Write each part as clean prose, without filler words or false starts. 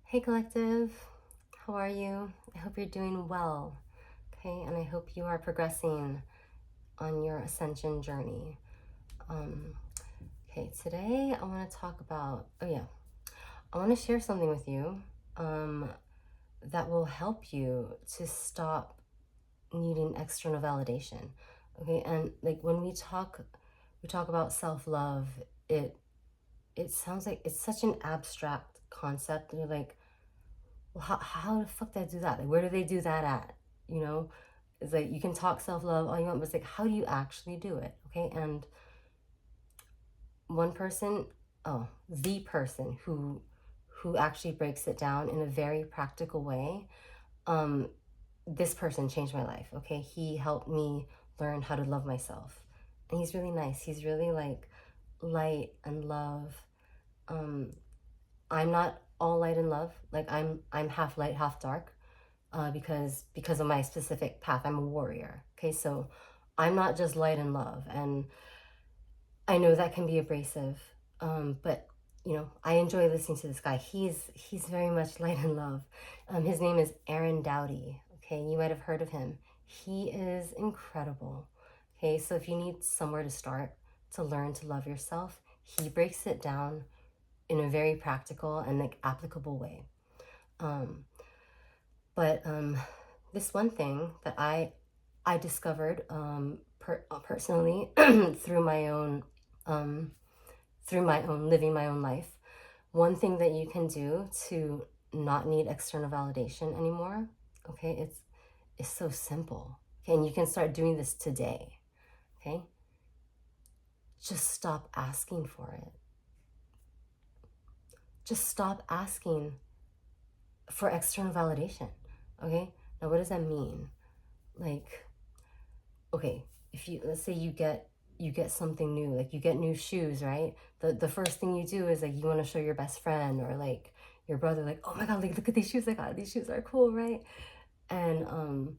Hey collective, how are you? I hope you're doing well, okay? And I hope you are progressing on your ascension journey. Um, okay, today I want to talk about, I want to share something with you um, that will help you to stop needing external validation, okay? And like when we talk about self-love, it it sounds like it's such an abstract concept. You're like, well, how the fuck did I do that? Like, where do they do that at? You know, it's like you can talk self love all you want, but it's like, how do you actually do it? Okay. And one person, oh, the person who actually breaks it down in a very practical way, um, this person changed my life. Okay. He helped me learn how to love myself. And he's really nice. He's really like light and love. Um, I'm not all light and love. Like I'm half light, half dark. Because of my specific path. I'm a warrior. Okay, so I'm not just light and love, and I know that can be abrasive. But I enjoy listening to this guy. He's very much light and love. His name is Aaron Doughty. Okay, you might have heard of him. He is incredible. Okay, so if you need somewhere to start to learn to love yourself, he breaks it down in a very practical and like applicable way. Um, but this one thing that I discovered personally through my own um, living my own life. One thing that you can do to not need external validation anymore, okay, it's so simple. Okay, and you can start doing this today. Okay, just stop asking for it. Just stop asking for external validation. Okay, now what does that mean? Like, okay, if you, let's say you get something new, like you get new shoes, right? The first thing you do is like you want to show your best friend or like your brother, like, oh my god, like look at these shoes I got. These shoes are cool, right? And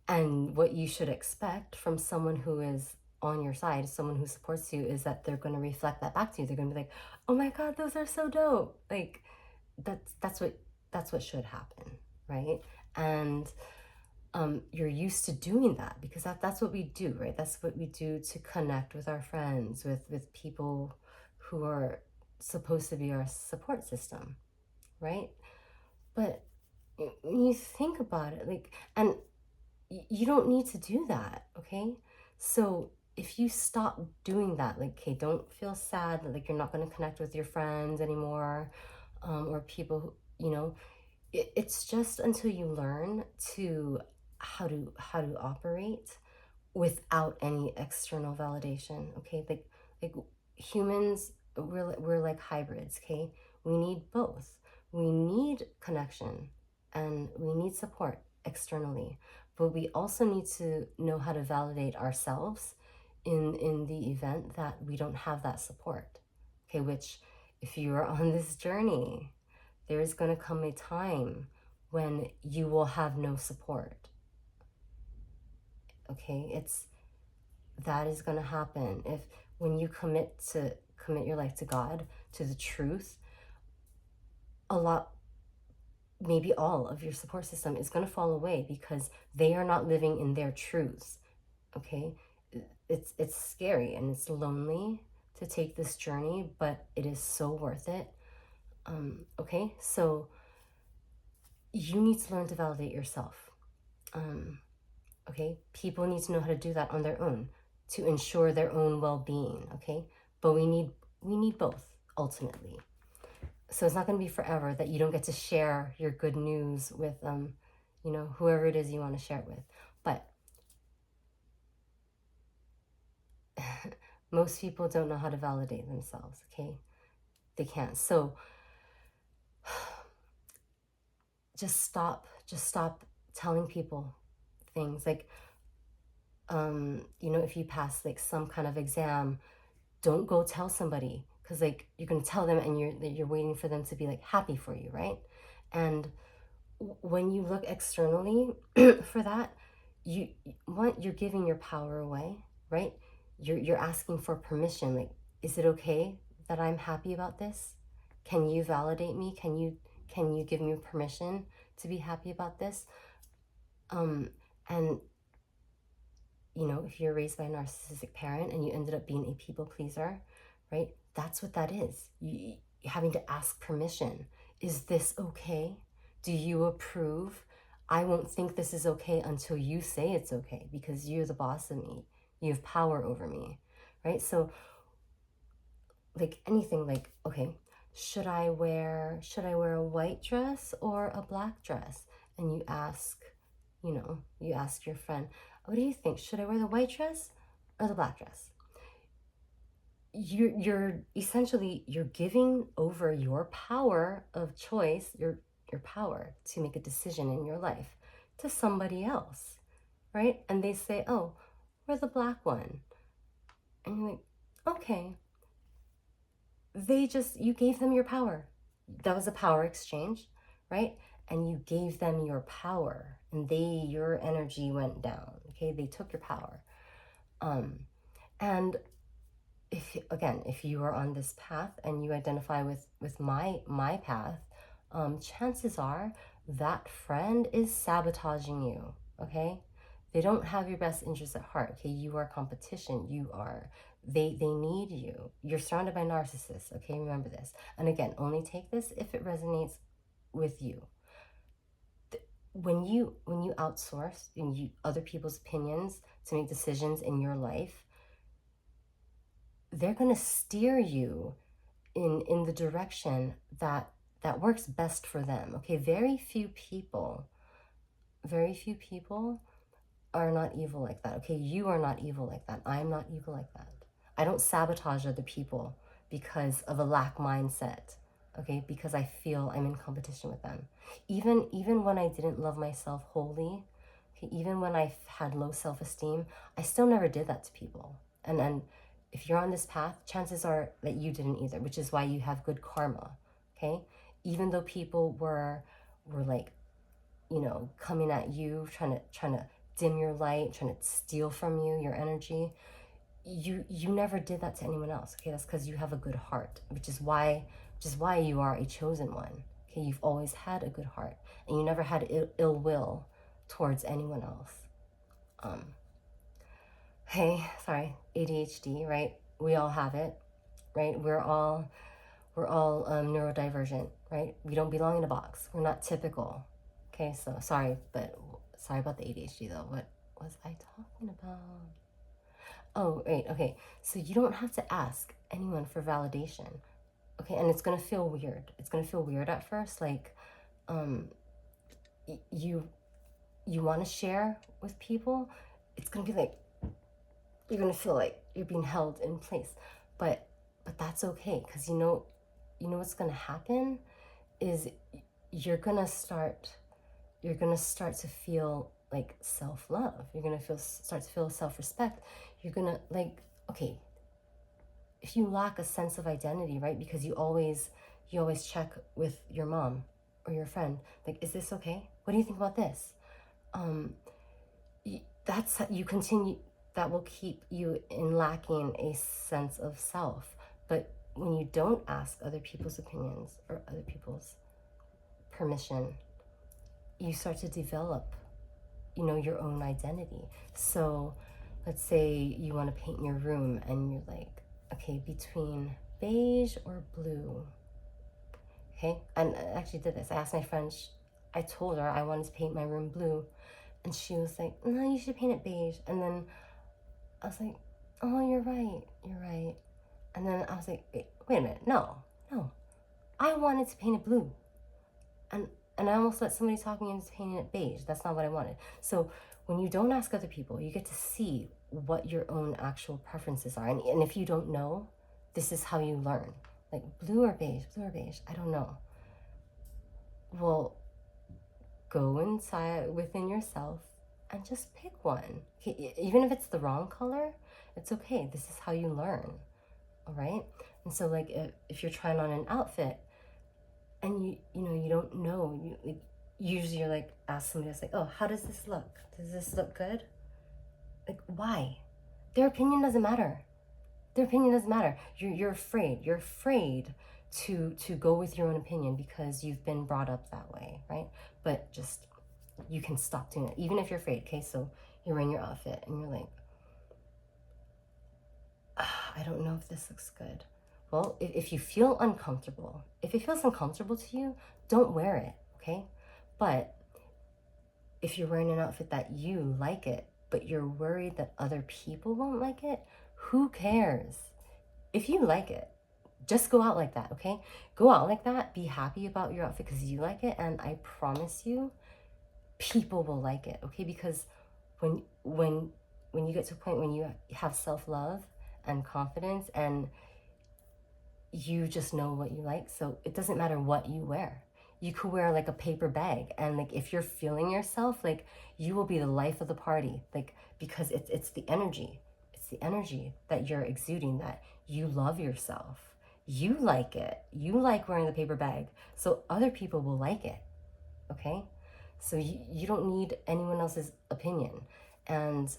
and what you should expect from someone who is on your side, someone who supports you, is that they're going to reflect that back to you. They're going to be like, oh my god, those are so dope. Like that's what should happen, right? And you're used to doing that because that's what we do, right? That's what we do to connect with our friends, with people who are supposed to be our support system, right? But when you think about it, like, and you don't need to do that, okay? So if you stop doing that, like, okay, don't feel sad that like you're not going to connect with your friends anymore, or people who, it's just until you learn to how to operate without any external validation. Okay, like humans, we're like hybrids. Okay, we need both. We need connection and we need support externally, but we also need to know how to validate ourselves in the event that we don't have that support. Okay, which if you're on this journey, there is going to come a time when you will have no support. Okay, it's that is going to happen if when you commit your life to God, to the truth, a lot, maybe all of your support system is going to fall away because they are not living in their truths. Okay, it's scary and it's lonely to take this journey, but it is so worth it. Okay, so you need to learn to validate yourself. um, okay, people need to know how to do that on their own to ensure their own well-being. Okay, but we need both ultimately. So it's not going to be forever that you don't get to share your good news with whoever it is you want to share it with. But most people don't know how to validate themselves. Okay, they can't. So just stop telling people things like, if you pass like some kind of exam, don't go tell somebody because like you're going to tell them and you're waiting for them to be like happy for you, right? And when you look externally for that, you're giving your power away, right? You're asking for permission, like, is it okay that I'm happy about this? Can you validate me? Can you Can you give me permission to be happy about this? And you know, if you're raised by a narcissistic parent and you ended up being a people pleaser, right? That's what that is. You having to ask permission. Is this okay? Do you approve? I won't think this is okay until you say it's okay, because you're the boss of me. You have power over me, right? So like anything, like, okay, should I wear a white dress or a black dress? And you ask, you know, you ask your friend, what do you think? Should I wear the white dress or the black dress? You're essentially, you're giving over your power of choice, your power to make a decision in your life to somebody else, right? And they say, oh, we're the black one. And you're like, okay. You gave them your power. That was a power exchange, right? And you gave them your power, and your energy went down. Okay, they took your power. And if you are on this path and you identify with my path, chances are that friend is sabotaging you. Okay, they don't have your best interests at heart. Okay, you are competition. They need you. You're surrounded by narcissists. Okay, remember this. And again, only take this if it resonates with you. When you outsource other people's opinions to make decisions in your life, they're going to steer you in the direction that works best for them. Okay, very few people are not evil like that. Okay, you are not evil like that. I'm not evil like that. I don't sabotage other people because of a lack mindset. Okay, because I feel I'm in competition with them. Even when I didn't love myself wholly, okay, even when I had low self-esteem, I still never did that to people. And if you're on this path, chances are that you didn't either, which is why you have good karma. Okay, even though people were like, you know, coming at you, trying to dim your light, trying to steal from you your energy, you never did that to anyone else. Okay, that's because you have a good heart, which is why you are a chosen one. Okay, you've always had a good heart, and you never had ill will towards anyone else. Hey, sorry, ADHD, right? We all have it, right? We're all neurodivergent, right? We don't belong in a box. We're not typical. Okay, so sorry about the ADHD though. What was I talking about? Oh, right, okay. So you don't have to ask anyone for validation. Okay, and it's gonna feel weird. It's gonna feel weird at first, like you want to share with people. It's gonna be like you're gonna feel like you're being held in place, but that's okay, because you know what's gonna happen is you're gonna start to feel like self-love. You're gonna start to feel self-respect. You're gonna, like, okay, if you lack a sense of identity, right, because you always check with your mom or your friend, like, is this okay? What do you think about this? That's how you continue. That will keep you in lacking a sense of self. But when you don't ask other people's opinions or other people's permission, you start to develop, you know, your own identity. So let's say you want to paint your room and you're like, okay, between beige or blue. Okay, and I actually did this. I asked my friend, I told her I wanted to paint my room blue, and she was like, no, you should paint it beige. And then I was like, oh, you're right. And then I was like, wait a minute, no. I wanted to paint it blue. And I almost let somebody talk me into painting it beige. That's not what I wanted. So when you don't ask other people, you get to see what your own actual preferences are. And if you don't know, this is how you learn. Like, blue or beige, I don't know. Well, go inside within yourself and just pick one. Okay, even if it's the wrong color, it's okay. This is how you learn. All right. And so, like, if you're trying on an outfit and you don't know, usually you're like, ask somebody else, like, oh, how does this look? Does this look good? Like, why? Their opinion doesn't matter. You're afraid. You're afraid to go with your own opinion because you've been brought up that way, right? But just, you can stop doing it, even if you're afraid. Okay, so you're wearing your outfit and you're like, I don't know if this looks good. Well, if you feel uncomfortable, if it feels uncomfortable to you, don't wear it, okay? But if you're wearing an outfit that you like it, but you're worried that other people won't like it, who cares? If you like it, just go out like that, okay? Go out like that, be happy about your outfit because you like it, and I promise you, people will like it, okay? Because when you get to a point when you have self-love and confidence and you just know what you like, so it doesn't matter what you wear. You could wear like a paper bag, and like if you're feeling yourself, like you will be the life of the party, like because it's the energy. It's the energy that you're exuding, that you love yourself. You like it. You like wearing the paper bag. So other people will like it. Okay? So you don't need anyone else's opinion. And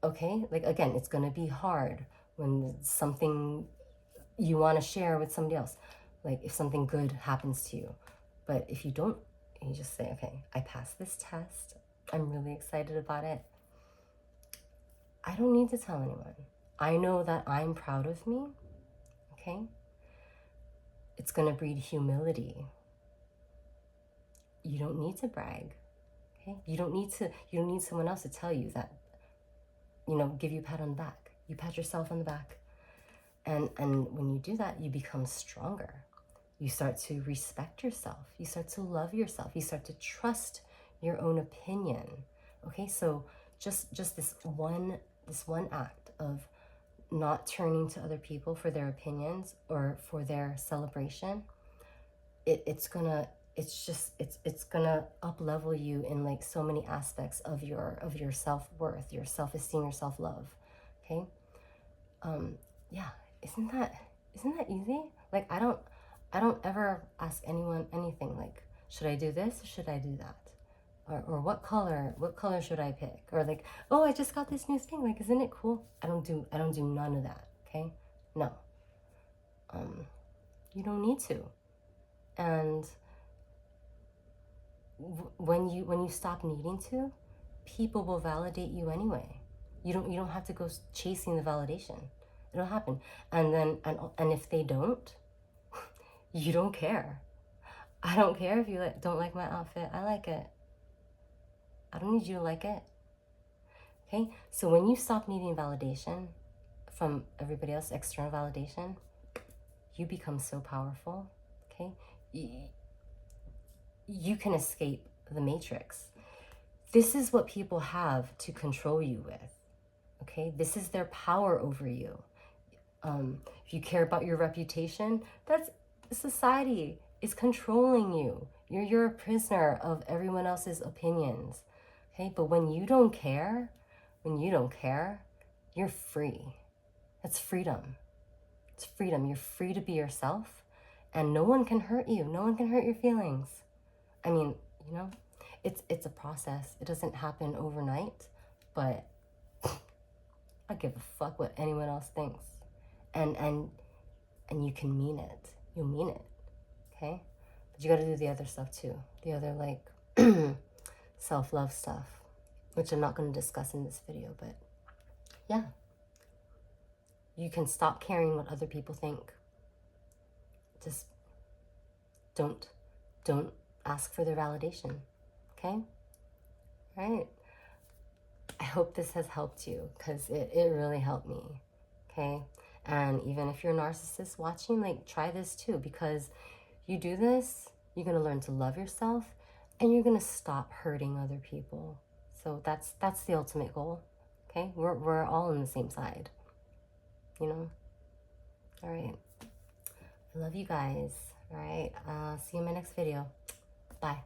okay, like again, it's gonna be hard when something you want to share with somebody else, like if something good happens to you. But if you don't, you just say, okay, I passed this test, I'm really excited about it, I don't need to tell anyone. I know that I'm proud of me. Okay, it's going to breed humility. You don't need to brag. Okay, you don't need someone else to tell you that, give you a pat on the back. You pat yourself on the back. And when you do that, you become stronger. You start to respect yourself. You start to love yourself. You start to trust your own opinion. Okay, so just this one act of not turning to other people for their opinions or for their celebration, it's gonna up level you in like so many aspects of your self-worth, your self-esteem, your self-love. Okay, yeah. Isn't that easy? Like I don't ever ask anyone anything like, should I do this or should I do that? Or what color should I pick? Or like, oh, I just got this new thing, like, isn't it cool? I don't do none of that, okay? No. You don't need to. And when you stop needing to, people will validate you anyway. You don't have to go chasing the validation. It'll happen. And then and if they don't, you don't care. I don't care if you don't like my outfit. I like it. I don't need you to like it. Okay? So when you stop needing validation from everybody else, external validation, you become so powerful. Okay? You can escape the matrix. This is what people have to control you with. Okay? This is their power over you. If you care about your reputation, that's society is controlling you. You're a prisoner of everyone else's opinions. Okay, but when you don't care, you're free. That's freedom. It's freedom. You're free to be yourself, and no one can hurt you. No one can hurt your feelings. I mean, it's a process. It doesn't happen overnight, but I give a fuck what anyone else thinks. And you can mean it. You'll mean it. Okay? But you gotta do the other stuff too. The other like self-love stuff, which I'm not gonna discuss in this video, but yeah. You can stop caring what other people think. Just don't ask for their validation. Okay? Right? I hope this has helped you, because it really helped me. Okay? And even if you're a narcissist watching, like, try this too, because you do this, you're going to learn to love yourself, and you're going to stop hurting other people. So that's the ultimate goal. Okay? We're all on the same side. All right. I love you guys. All right. See you in my next video. Bye.